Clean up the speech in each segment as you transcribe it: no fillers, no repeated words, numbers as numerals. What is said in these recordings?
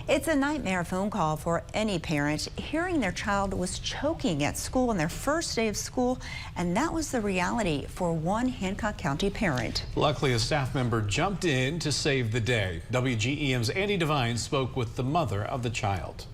It's a nightmare phone call for any parent hearing their child was choking at school on their first day of school, and that was the reality for one Hancock County parent. Luckily, a staff member jumped in to save the day. WGEM's Andy Devine spoke with the mother of the child.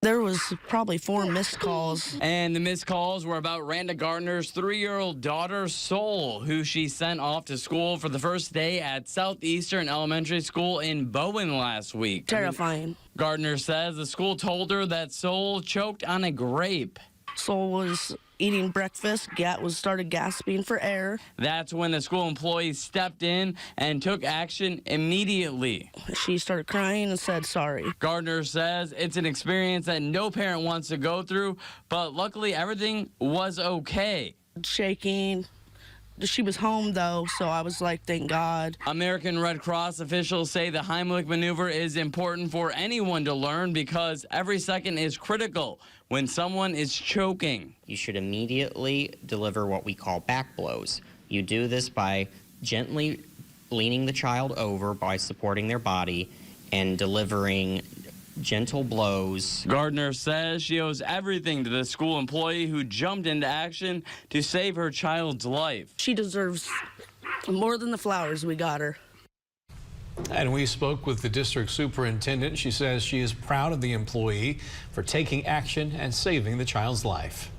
There was probably 4 missed calls. And the missed calls were about Randa Gardner's 3-year-old daughter, Sol, who she sent off to school for the first day at Southeastern Elementary School in Bowen last week. Terrifying. Gardner says the school told her that Sol choked on a grape. Sol was eating breakfast, started gasping for air. That's when the school employees stepped in and took action immediately. She started crying and said sorry. Gardner says it's an experience that no parent wants to go through, but luckily everything was okay. Shaking. She was home, though, so I was like, thank God. American Red Cross officials say the Heimlich maneuver is important for anyone to learn because every second is critical when someone is choking. You should immediately deliver what we call back blows. You do this by gently leaning the child over by supporting their body and delivering gentle blows. Gardner says she owes everything to the school employee who jumped into action to save her child's life. She deserves more than the flowers we got her. And we spoke with the district superintendent. She says she is proud of the employee for taking action and saving the child's life.